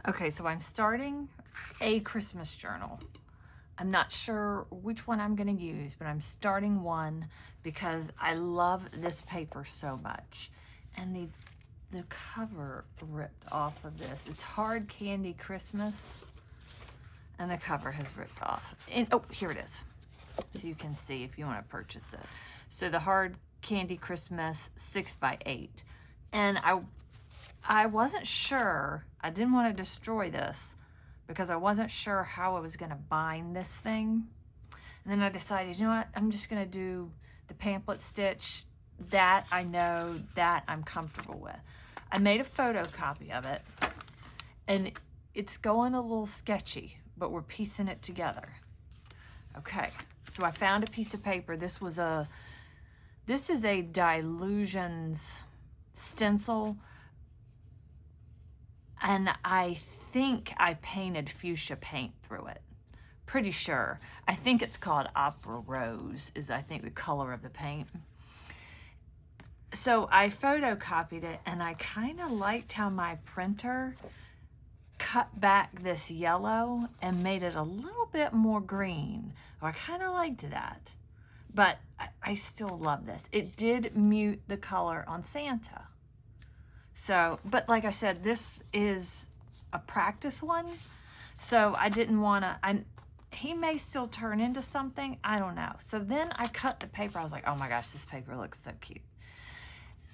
Okay, so I'm starting a Christmas journal. I'm not sure which one I'm going to use, but I'm starting one because I love this paper so much. And the cover ripped off of this. It's Hard Candy Christmas, and the cover has ripped off. And, oh, here it is. So you can see if you want to purchase it. So the Hard Candy Christmas 6x8. And I wasn't sure, I didn't want to destroy this because I wasn't sure how I was going to bind this thing. And then I decided, you know what, I'm just going to do the pamphlet stitch. That I know, that I'm comfortable with. I made a photocopy of it, and it's going a little sketchy, but we're piecing it together. Okay, so I found a piece of paper. This is a Dylusions stencil. And I think I painted fuchsia paint through it. Pretty sure. I think it's called Opera Rose is I think the color of the paint. So I photocopied it, and I kind of liked how my printer cut back this yellow and made it a little bit more green. Or I kind of liked that. But I still love this. It did mute the color on Santa. So, but like I said, this is a practice one. So I didn't want to, he may still turn into something. I don't know. So then I cut the paper. I was like, oh my gosh, this paper looks so cute.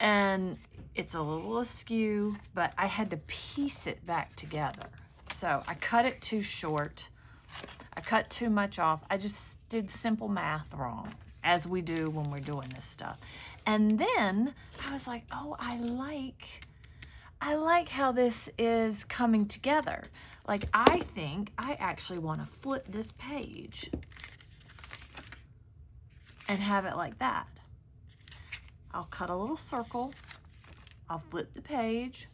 And it's a little askew, but I had to piece it back together. So I cut it too short. I cut too much off. I just did simple math wrong, as we do when we're doing this stuff. And then I was like, oh, I like how this is coming together. Like, I think I actually want to flip this page and have it like that. I'll cut a little circle. I'll flip the page.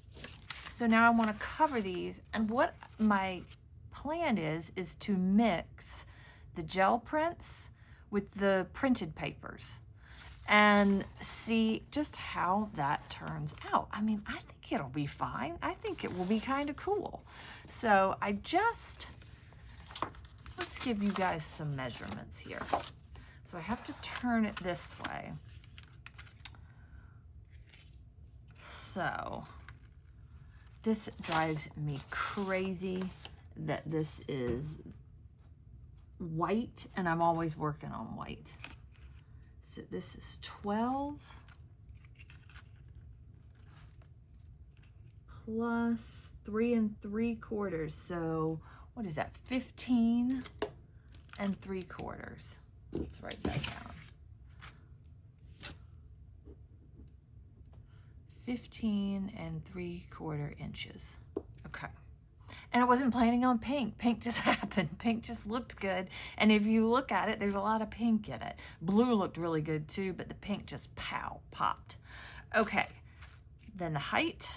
So now I want to cover these. And what my plan is to mix the gel prints with the printed papers and see just how that turns out. I mean, I think it'll be fine. I think it will be kind of cool. So let's give you guys some measurements here. So I have to turn it this way. So this drives me crazy that this is white, and I'm always working on white. So this is 12 plus 3 3/4. So what is that? 15 3/4. Let's write that down. 15 3/4 inches. Okay. And I wasn't planning on pink. Pink just happened. Pink just looked good. And if you look at it, there's a lot of pink in it. Blue looked really good too, but the pink just popped. Okay. Then the height.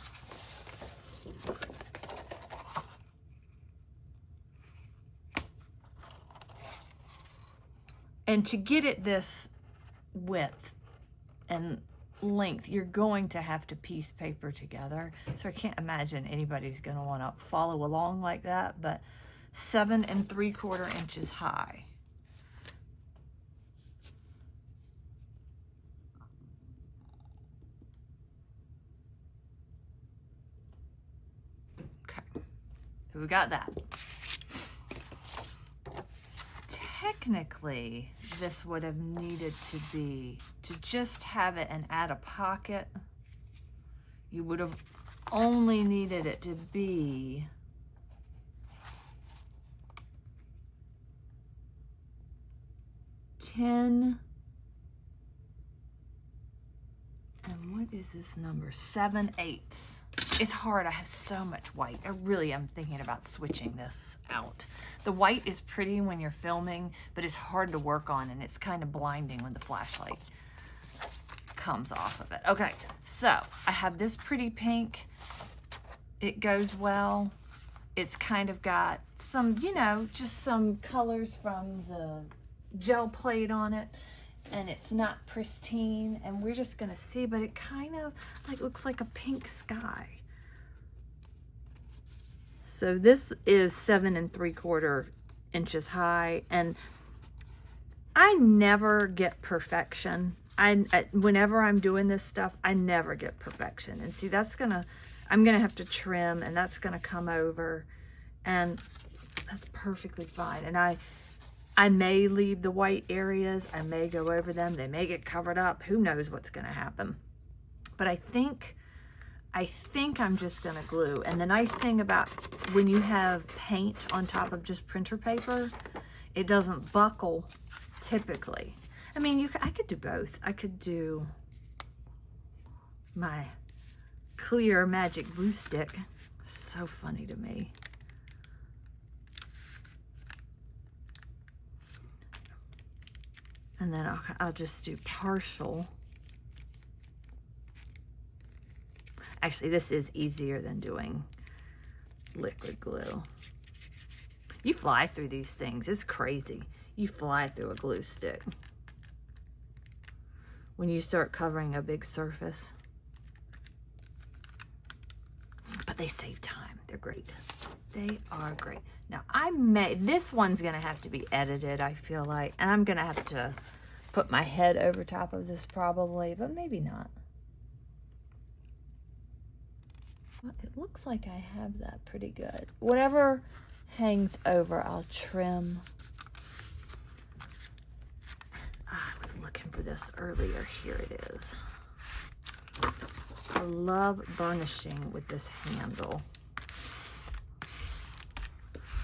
And to get it this width and length, you're going to have to piece paper together. So I can't imagine anybody's going to want to follow along like that, but 7 3/4 inches high. Okay, so we got that. Technically, this would have needed to be, to just have it and add a pocket, you would have only needed it to be 10, and what is this number? 7/8. It's hard. I have so much white. I really am thinking about switching this out. The white is pretty when you're filming, but it's hard to work on, and it's kind of blinding when the flashlight comes off of it. Okay, so I have this pretty pink. It goes well. It's kind of got some, you know, just some colors from the gel plate on it. And it's not pristine, and we're just gonna see, but it kind of like looks like a pink sky. So this is 7 3/4 inches high, and I never get perfection. Whenever I'm doing this stuff, I never get perfection. And see, I'm gonna have to trim, and that's gonna come over, and that's perfectly fine. And I may leave the white areas, I may go over them, they may get covered up, who knows what's gonna happen. But I think I'm just gonna glue. And the nice thing about when you have paint on top of just printer paper, it doesn't buckle typically. I mean, I could do both. I could do my clear magic glue stick. So funny to me. And then I'll just do partial. Actually, this is easier than doing liquid glue. You fly through these things. It's crazy. You fly through a glue stick when you start covering a big surface. But they save time. They're great. They are great. Now, this one's going to have to be edited, I feel like. And I'm going to have to put my head over top of this probably, but maybe not. Well, it looks like I have that pretty good. Whatever hangs over, I'll trim. I was looking for this earlier. Here it is. I love burnishing with this handle.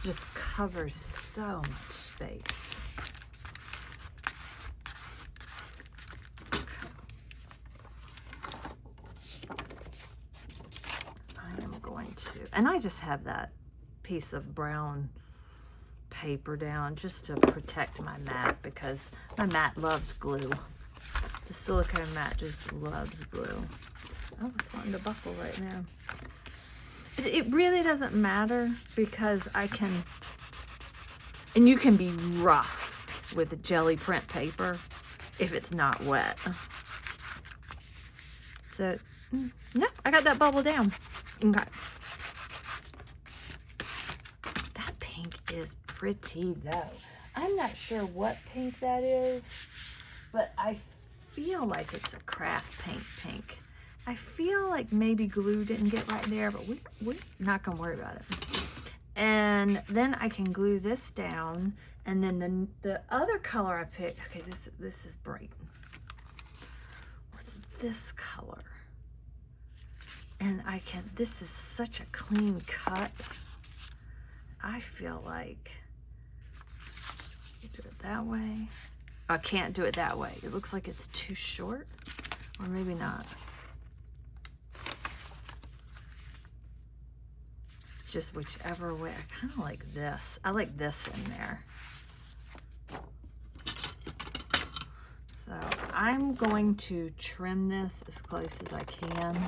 Just covers so much space. I am going to, and I just have that piece of brown paper down just to protect my mat, because my mat loves glue. The silicone mat just loves glue. Oh, it's wanting to buckle right now. It really doesn't matter, because I can, and you can be rough with jelly print paper if it's not wet. So, no, I got that bubble down. Okay. That pink is pretty though. I'm not sure what pink that is, but I feel like it's a craft paint pink. I feel like maybe glue didn't get right there, but we're not gonna worry about it. And then I can glue this down, and then the other color I picked, okay, this is bright. What's this color? And this is such a clean cut. I feel like, do it that way. I can't do it that way. It looks like it's too short, or maybe not. Just whichever way. I kind of like this. I like this in there. So I'm going to trim this as close as I can.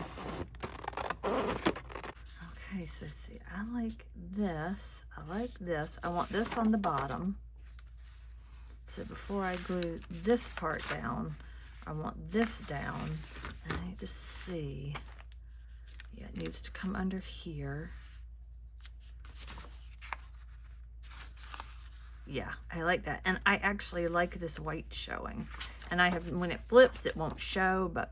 Okay, so see, I like this. I like this. I want this on the bottom. So before I glue this part down, I want this down. And I just see, yeah, it needs to come under here. Yeah, I like that. And I actually like this white showing. And when it flips, it won't show, but.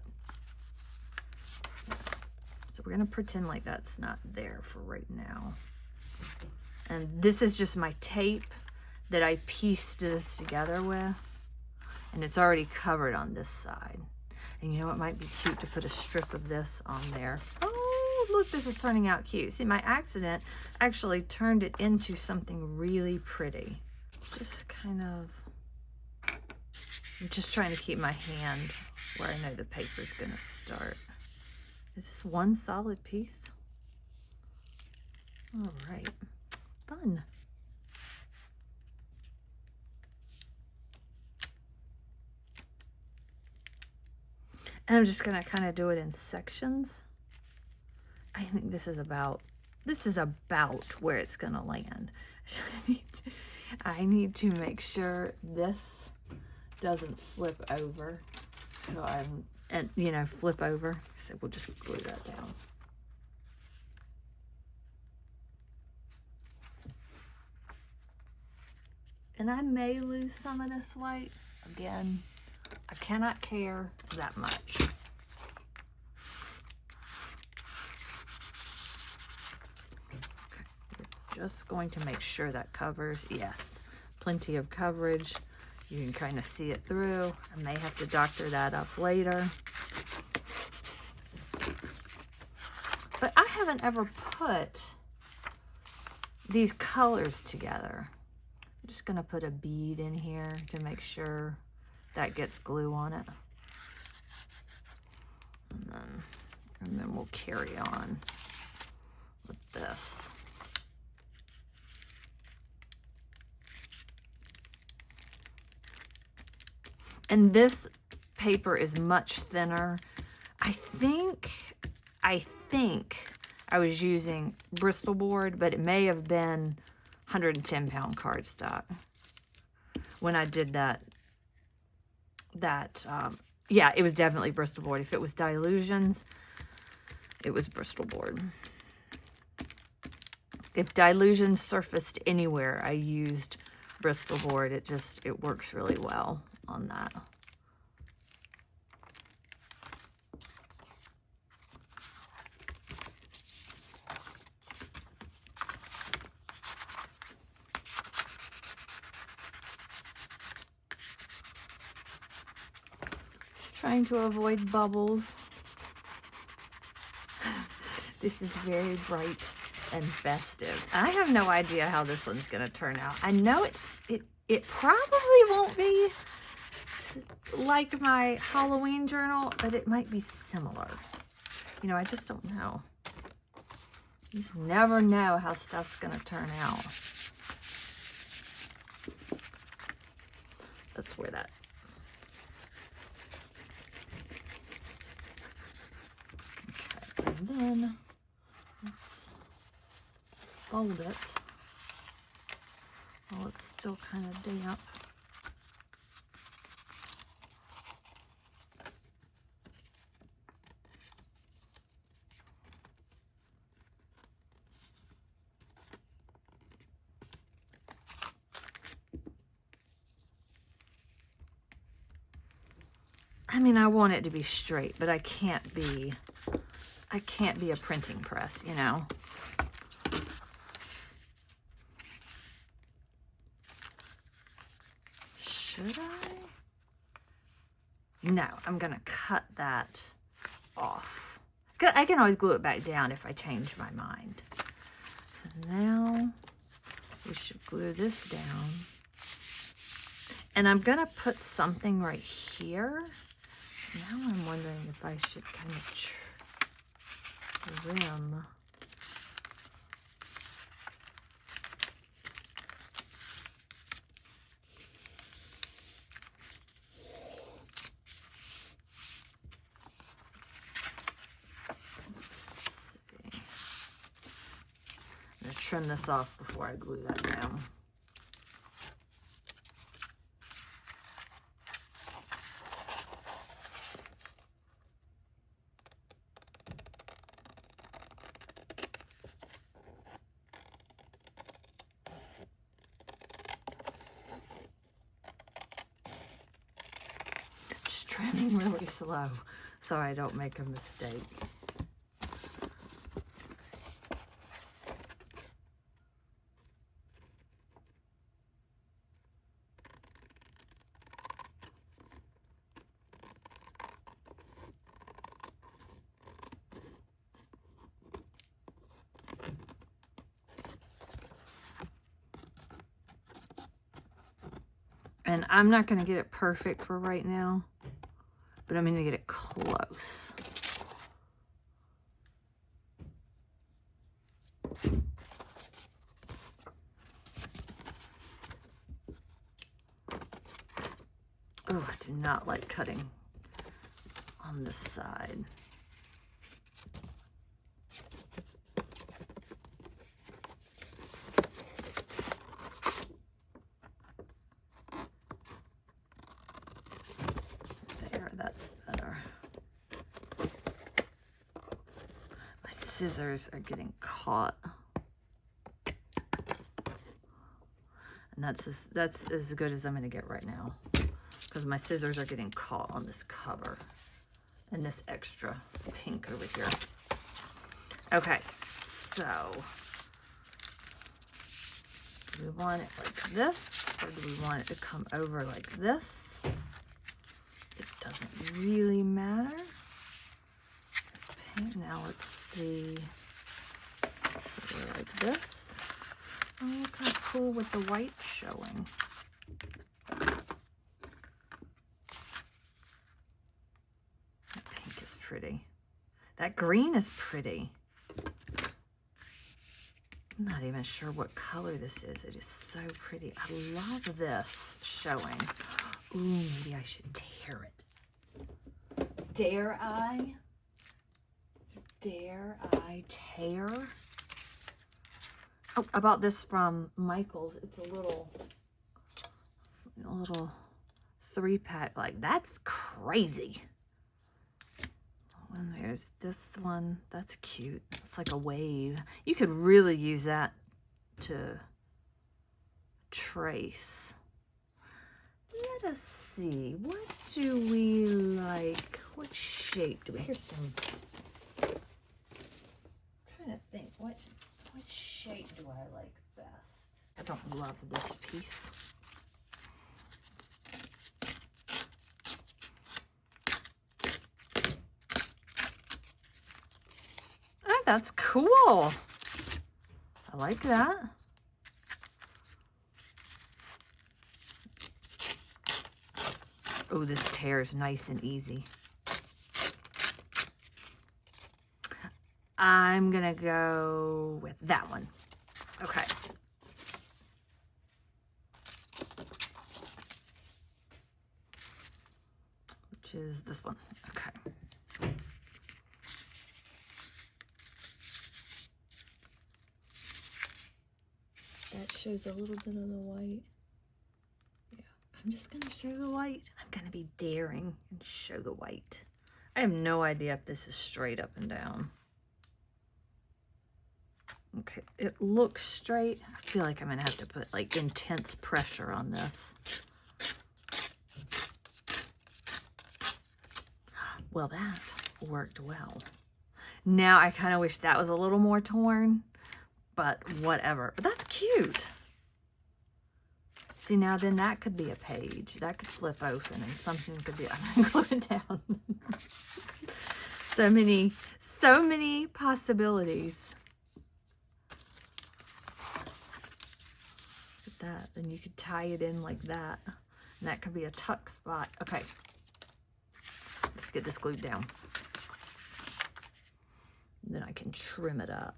So we're gonna pretend like that's not there for right now. And this is just my tape that I pieced this together with. And it's already covered on this side. And you know what might be cute to put a strip of this on there. Oh, look, this is turning out cute. See, my accident actually turned it into something really pretty. Just kind of, I'm just trying to keep my hand where I know the paper's gonna start. Is this one solid piece? All right, fun. And I'm just gonna kind of do it in sections. I think this is about where it's gonna land. I need to make sure this doesn't slip over. So flip over. So we'll just glue that down. And I may lose some of this white. Again, I cannot care that much. Just going to make sure that covers. Yes, plenty of coverage. You can kind of see it through. I may have to doctor that up later. But I haven't ever put these colors together. I'm just going to put a bead in here to make sure that gets glue on it. And then we'll carry on with this. And this paper is much thinner. I think I was using Bristol board, but it may have been 110-pound cardstock when I did that. Yeah, it was definitely Bristol board. If it was Dylusions, it was Bristol board. If Dylusions surfaced anywhere, I used Bristol board. It works really well on that. Trying to avoid bubbles. This is very bright and festive. I have no idea how this one's going to turn out. I know it probably won't be like my Halloween journal, but it might be similar. You know, I just don't know. You just never know how stuff's going to turn out. That's where that. Okay, and then let's fold it while it's still kind of damp. I mean, I want it to be straight, but I can't be a printing press, you know. Should I? No, I'm gonna cut that off. I can always glue it back down if I change my mind. So now we should glue this down. And I'm gonna put something right here. Now I'm wondering if I should kind of trim. I'm gonna trim this off before I glue that down. Trimming really slow so I don't make a mistake. And I'm not going to get it perfect for right now, but I'm going to get it close. Oh, I do not like cutting on this side. That's better. My scissors are getting caught. And that's as good as I'm going to get right now, because my scissors are getting caught on this cover and this extra pink over here. Okay, so do we want it like this, or do we want it to come over like this? It doesn't really matter. Okay, now let's see. Like this. Oh, kind of cool with the white showing. That pink is pretty. That green is pretty. I'm not even sure what color this is. It is so pretty. I love this showing. Ooh, maybe I should tear it. Dare I? Dare I tear? Oh, I bought this from Michael's. It's a little 3-pack. Like, that's crazy. And there's this one. That's cute. It's like a wave. You could really use that to trace. Let us see. What do we like? What shape do we? Here's some. I'm trying to think. What shape do I like best? I don't love this piece. Oh, that's cool. I like that. Oh, this tears nice and easy. I'm gonna go with that one. Okay. Which is this one. Okay. That shows a little bit of the white. Yeah, I'm just gonna show the white. I'm gonna be daring and show the white. I have no idea if this is straight up and down. Okay, it looks straight. I feel like I'm gonna have to put like intense pressure on this. Well, that worked well. Now I kind of wish that was a little more torn, but whatever. But that's cute. See, now then that could be a page. That could flip open and something could be, I'm gonna glue it down. So many possibilities. That, then you could tie it in like that, and that could be a tuck spot. Okay, let's get this glued down, then I can trim it up.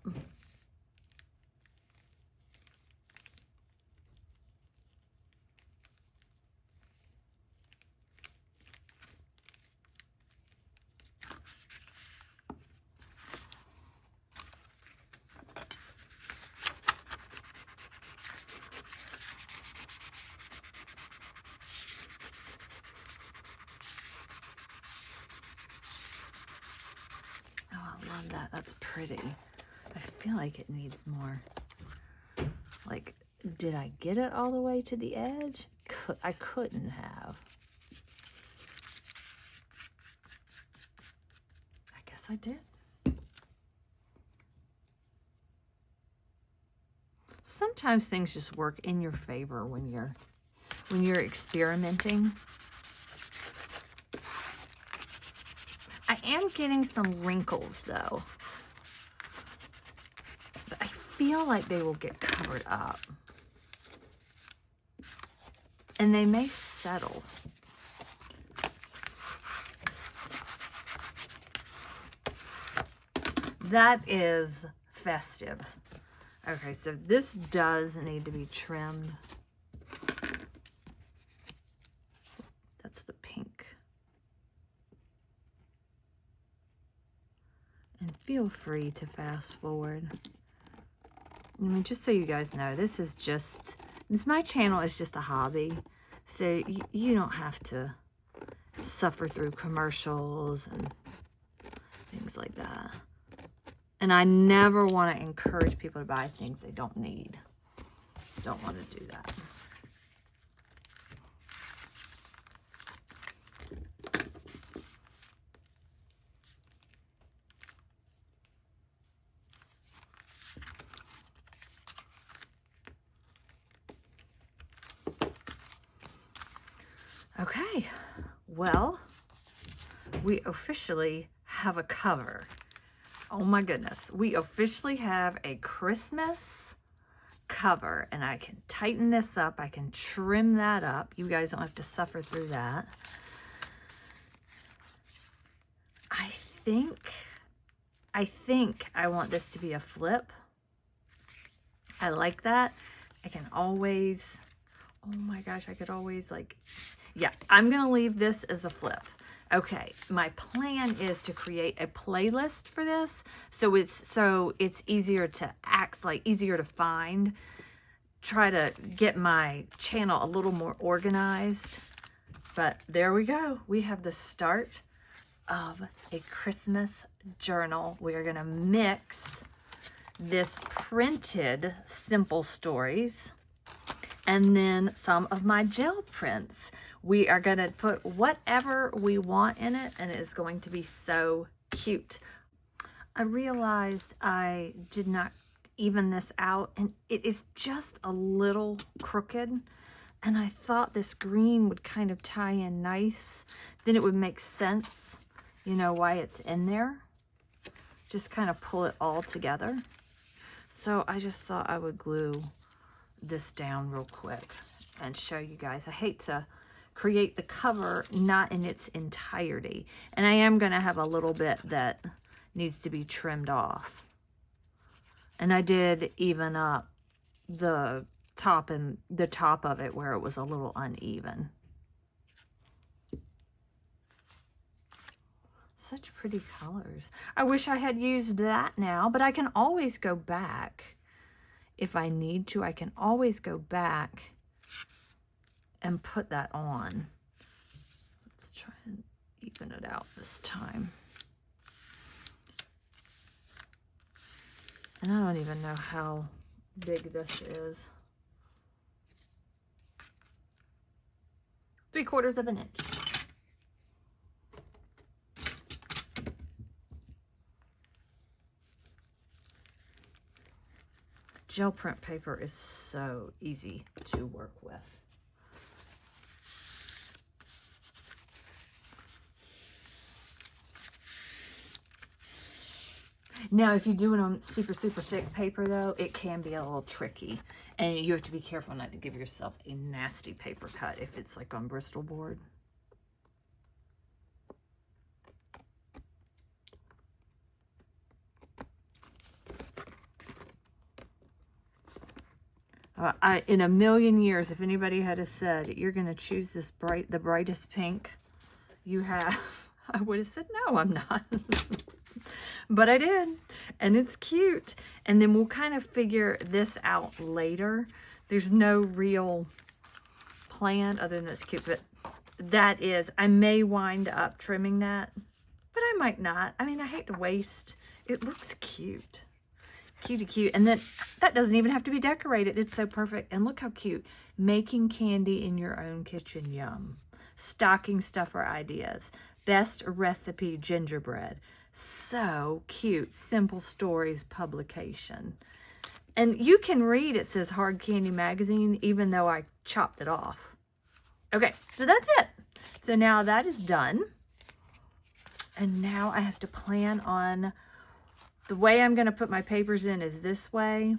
That. That's pretty. I feel like it needs more. Like, did I get it all the way to the edge? I couldn't have. I guess I did. Sometimes things just work in your favor when you're experimenting. I am getting some wrinkles though, but I feel like they will get covered up and they may settle. That is festive. Okay, so this does need to be trimmed. That's the pink. And feel free to fast forward. I mean, just so you guys know, my channel is just a hobby. So you don't have to suffer through commercials and things like that. And I never want to encourage people to buy things they don't need. Don't want to do that. Okay, well, we officially have a cover. Oh my goodness, we officially have a Christmas cover, and I can tighten this up. I can trim that up. You guys don't have to suffer through that. I think I want this to be a flip. I like that. I can always, oh my gosh, I could always like, yeah, I'm gonna leave this as a flip. Okay, my plan is to create a playlist for this, so it's easier to easier to find. Try to get my channel a little more organized. But there we go. We have the start of a Christmas journal. We are gonna mix this printed Simple Stories and then some of my gel prints. We are going to put whatever we want in it, and it is going to be so cute. I realized I did not even this out, and it is just a little crooked, and I thought this green would kind of tie in nice. Then it would make sense, you know, why it's in there. Just kind of pull it all together. So I just thought I would glue this down real quick and show you guys. I hate to create the cover not in its entirety, and I am going to have a little bit that needs to be trimmed off. And I did even up the top and the top of it where it was a little uneven. Such pretty colors. I wish I had used that now, but I can always go back. If I need to, I can always go back and put that on. Let's try and even it out this time. And I don't even know how big this is. 3/4 of an inch. Gel print paper is so easy to work with. Now, if you do it on super, super thick paper, though, it can be a little tricky. And you have to be careful not to give yourself a nasty paper cut if it's like on Bristol board. In a million years, if anybody had said, you're going to choose this the brightest pink you have, I would have said, no, I'm not. But I did, and it's cute. And then we'll kind of figure this out later. There's no real plan other than it's cute, but that is, I may wind up trimming that, but I might not. I mean, I hate to waste. It looks cute. Cutie cute. And then that doesn't even have to be decorated. It's so perfect. And look how cute. Making candy in your own kitchen. Yum. Stocking stuffer ideas. Best recipe gingerbread. So cute. Simple Stories publication. And you can read, it says Hard Candy Magazine, even though I chopped it off. Okay, so that's it. So now that is done. And now I have to plan on, the way I'm going to put my papers in is this way.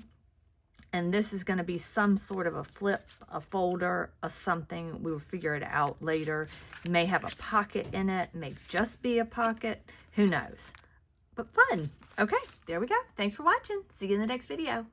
And this is going to be some sort of a flip, a folder, a something. We will figure it out later. It may have a pocket in it. It may just be a pocket. Who knows? But fun. Okay, there we go. Thanks for watching. See you in the next video.